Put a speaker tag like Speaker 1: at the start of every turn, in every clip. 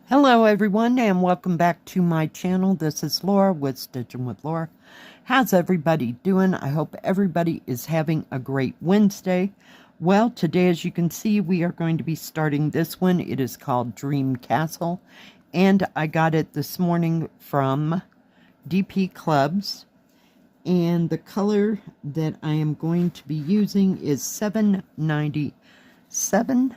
Speaker 1: Hello everyone and welcome back to my channel. This is Laura with Stitchin with Laura. How's everybody doing? I hope everybody is having a great Wednesday. Well, today as you can see we are going to be starting this one. It is called Dream Castle and I got it this morning from DPClubs, and the color that I am going to be using is 797.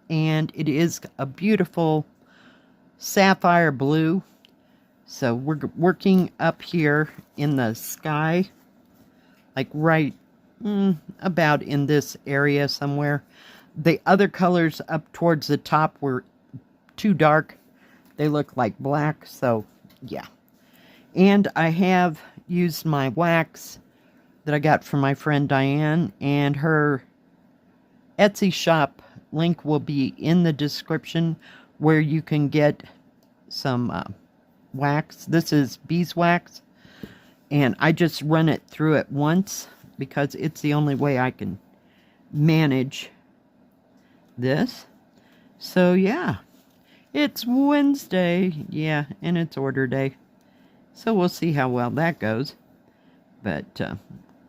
Speaker 1: And it is a beautiful sapphire blue. So we're working up here in the sky, like right about in this area somewhere. The other colors up towards the top were too dark. They look like black, so yeah. And I have used my wax that I got from my friend Diane, and her Etsy shop link will be in the description where you can get some wax. This is beeswax, and I just run it through it once because it's the only way I can manage this. So yeah, it's Wednesday, yeah, and it's order day. So we'll see how well that goes. But I'm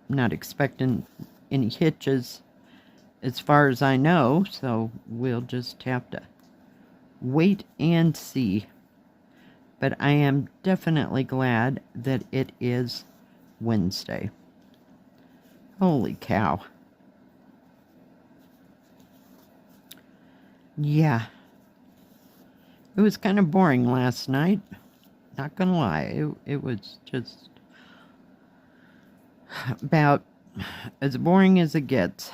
Speaker 1: not expecting any hitches as far as I know, so we'll just have to wait and see. But I am definitely glad that it is Wednesday. Holy cow. Yeah. It was kind of boring last night. Not gonna lie. It was just about as boring as it gets.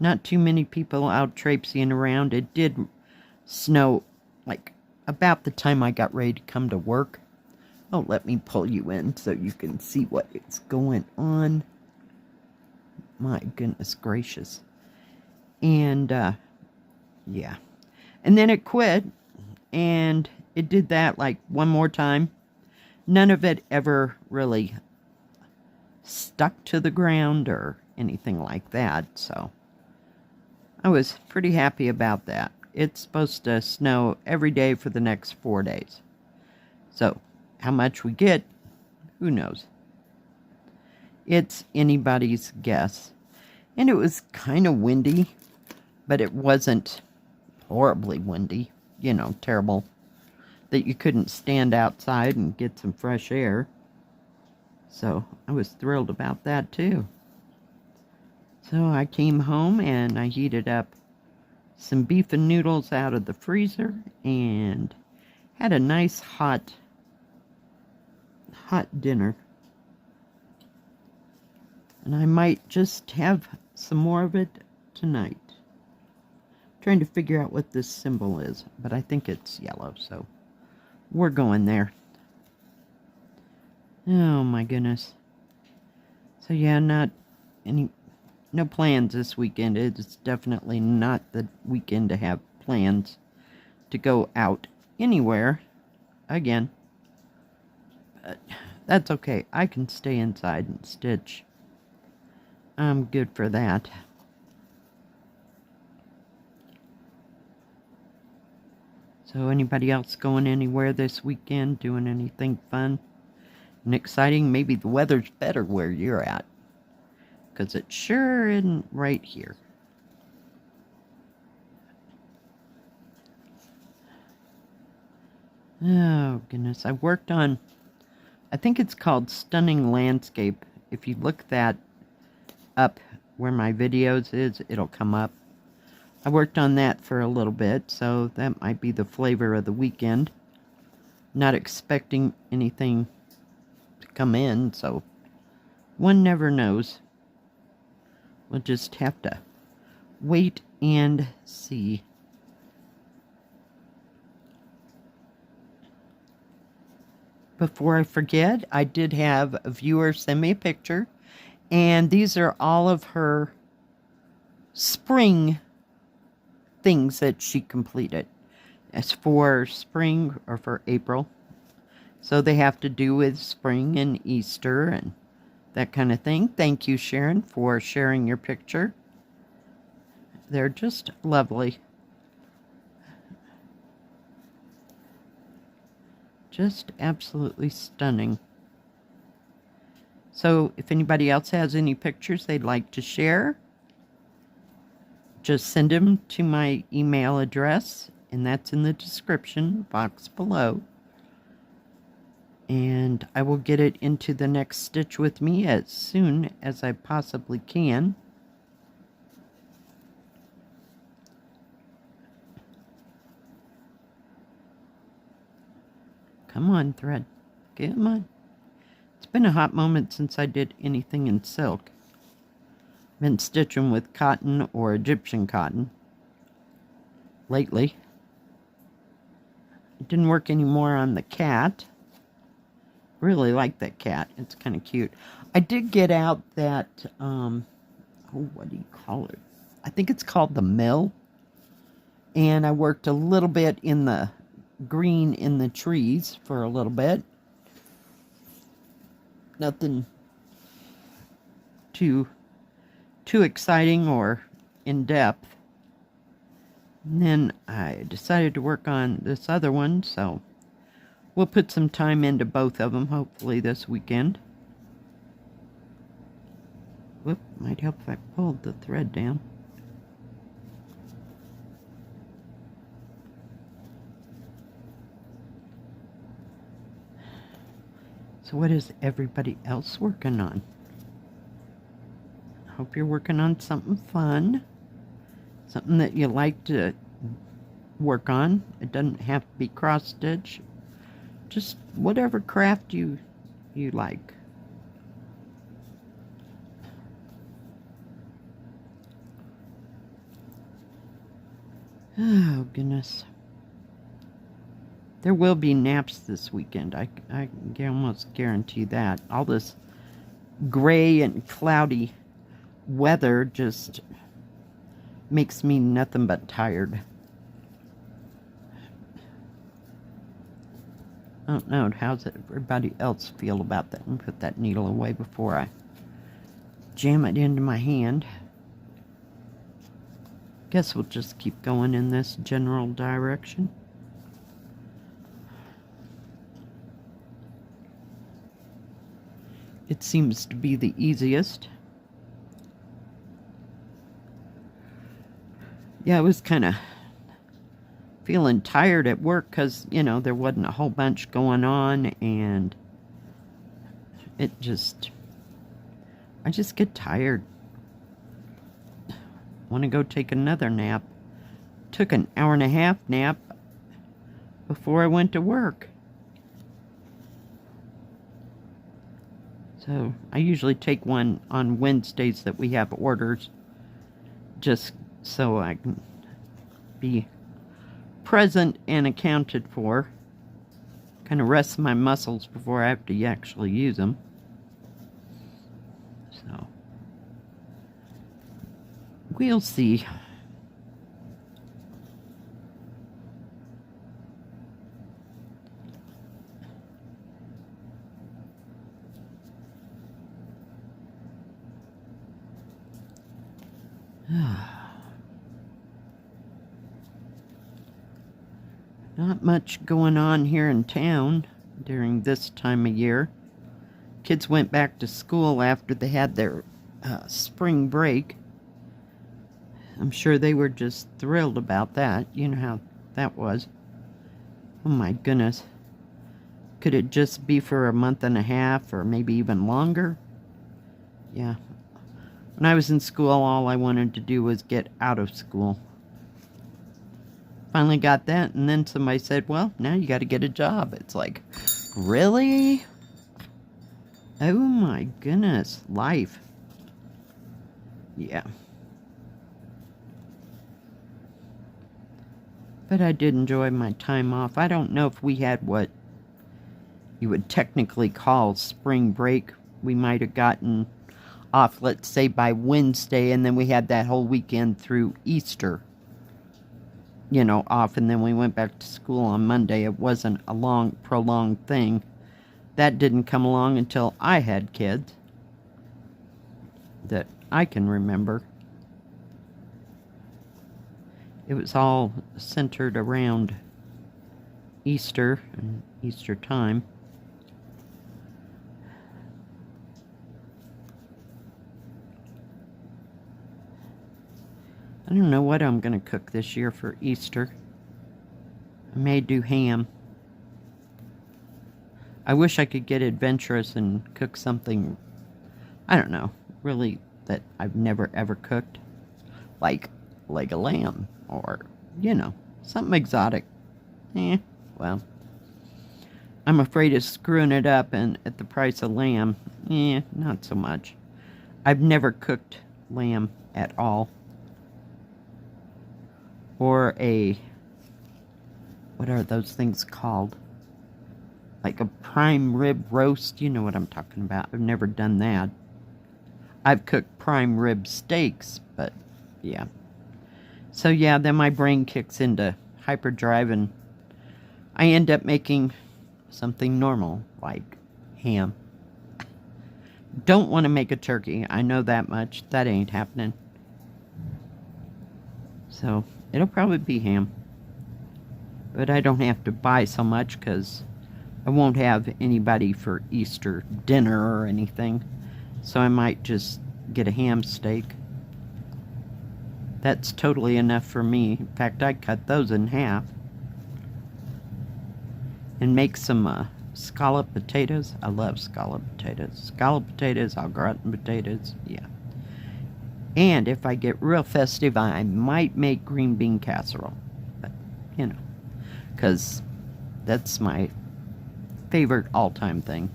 Speaker 1: Not too many people out traipsing around. It did snow like about the time I got ready to come to work. Oh, let me pull you in so you can see what is going on. My goodness gracious. And yeah. And then it quit, and it did that like one more time. None of it ever really stuck to the ground or anything like that, so I was pretty happy about that. It's supposed to snow every day for the next 4 days. So, how much we get, who knows? It's anybody's guess. And it was kind of windy, but it wasn't horribly windy. You know, terrible that you couldn't stand outside and get some fresh air. So, I was thrilled about that too. So I came home and I heated up some beef and noodles out of the freezer and had a nice hot dinner. And I might just have some more of it tonight. I'm trying to figure out what this symbol is, but I think it's yellow, so we're going there. Oh my goodness. So yeah, no plans this weekend. It's definitely not the weekend to have plans to go out anywhere again. But that's okay. I can stay inside and stitch. I'm good for that. So anybody else going anywhere this weekend, doing anything fun and exciting? Maybe the weather's better where you're at, because it sure isn't right here. Oh, goodness. I worked on, I think it's called Stunning Landscape. If you look that up where my videos is, it'll come up. I worked on that for a little bit, so that might be the flavor of the weekend. Not expecting anything to come in, so one never knows. We'll just have to wait and see. Before I forget, I did have a viewer send me a picture, and these are all of her spring things that she completed. As for spring or for April. So they have to do with spring and Easter and that kind of thing. Thank you, Sharon, for sharing your picture. They're just lovely. Just absolutely stunning. So if anybody else has any pictures they'd like to share, just send them to my email address, and that's in the description box below. And I will get it into the next stitch with me as soon as I possibly can. Come on, thread. Come on. It's been a hot moment since I did anything in silk. Been stitching with cotton or Egyptian cotton lately. It didn't work anymore on the cat. Really like that cat. It's kind of cute. I did get out that, what do you call it? I think it's called the mill. And I worked a little bit in the green in the trees for a little bit. Nothing too exciting or in-depth. And then I decided to work on this other one, so we'll put some time into both of them, hopefully this weekend. Whoop, might help if I pulled the thread down. So what is everybody else working on? I hope you're working on something fun. Something that you like to work on. It doesn't have to be cross-stitch. Just whatever craft you like. Oh, goodness. There will be naps this weekend. I can almost guarantee that. All this gray and cloudy weather just makes me nothing but tired. I don't know. How's everybody else feel about that? And put that needle away before I jam it into my hand. Guess we'll just keep going in this general direction. It seems to be the easiest. Yeah, I was kind of feeling tired at work because, you know, there wasn't a whole bunch going on, and I just get tired. Want to go take another nap. Took an hour-and-a-half nap before I went to work. So I usually take one on Wednesdays that we have orders, just so I can be present and accounted for. Kind of rest my muscles before I have to actually use them. So we'll see. Not much going on here in town during this time of year. Kids went back to school after they had their spring break. I'm sure they were just thrilled about that. You know how that was. Oh my goodness. Could it just be for a month and a half or maybe even longer? Yeah. When I was in school, all I wanted to do was get out of school. Finally got that, and then somebody said, well, now you got to get a job. It's like, really? Oh my goodness, life. Yeah. But I did enjoy my time off. I don't know if we had what you would technically call spring break. We might have gotten off, let's say, by Wednesday, and then we had that whole weekend through Easter, you know, off, and then we went back to school on Monday. It wasn't a long, prolonged thing. That didn't come along until I had kids that I can remember. it was all centered around Easter and Easter time. I don't know what I'm going to cook this year for Easter. I may do ham. I wish I could get adventurous and cook something, I don't know, really that I've never ever cooked. Like leg of lamb or, you know, something exotic. Well, I'm afraid of screwing it up, and at the price of lamb, not so much. I've never cooked lamb at all. Or what are those things called? Like a prime rib roast, you know what I'm talking about. I've never done that. I've cooked prime rib steaks, but yeah. So yeah, then my brain kicks into hyperdrive and I end up making something normal, like ham. Don't want to make a turkey, I know that much. That ain't happening. So it'll probably be ham. But I don't have to buy so much because I won't have anybody for Easter dinner or anything. So I might just get a ham steak. That's totally enough for me. In fact, I cut those in half. And make some scallop potatoes. I love scallop potatoes. Scallop potatoes, au gratin potatoes, yeah. And if I get real festive, I might make green bean casserole. But, you know, because that's my favorite all-time thing.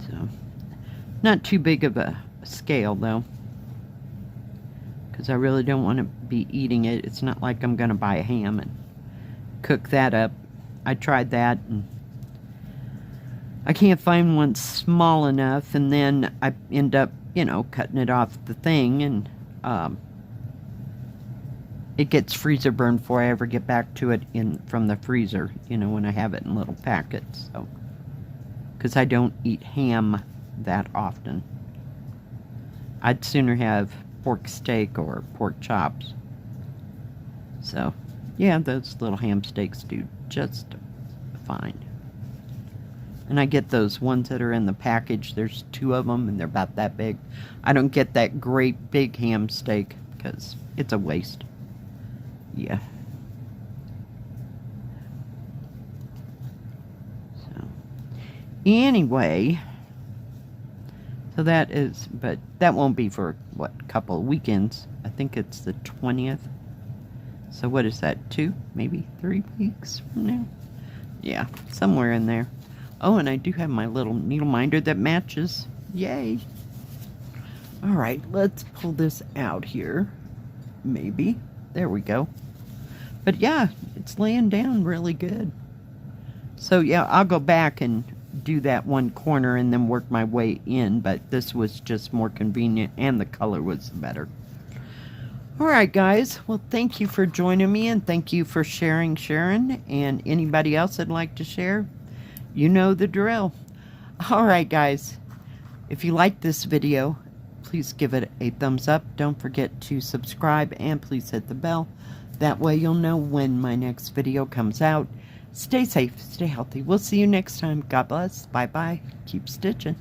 Speaker 1: So, not too big of a scale, though. Because I really don't want to be eating it. It's not like I'm going to buy a ham and cook that up. I tried that, and I can't find one small enough, and then I end up, you know, cutting it off the thing, and it gets freezer burned before I ever get back to it from the freezer, you know, when I have it in little packets. So, because I don't eat ham that often. I'd sooner have pork steak or pork chops. So, yeah, those little ham steaks do just fine. And I get those ones that are in the package. There's 2 of them, and they're about that big. I don't get that great big ham steak because it's a waste. Yeah. So, anyway, so that is, but that won't be for, what, a couple of weekends. I think it's the 20th. So what is that, 2, maybe 3 weeks from now? Yeah, somewhere in there. Oh, and I do have my little needle minder that matches. Yay. All right, let's pull this out here. Maybe. There we go. But yeah, it's laying down really good. So yeah, I'll go back and do that one corner and then work my way in. But this was just more convenient, and the color was better. All right, guys. Well, thank you for joining me, and thank you for sharing, Sharon. And anybody else that'd like to share, you know the drill. All right, guys. If you like this video, please give it a thumbs up. Don't forget to subscribe, and please hit the bell. That way you'll know when my next video comes out. Stay safe, stay healthy. We'll see you next time. God bless. Bye-bye. Keep stitching.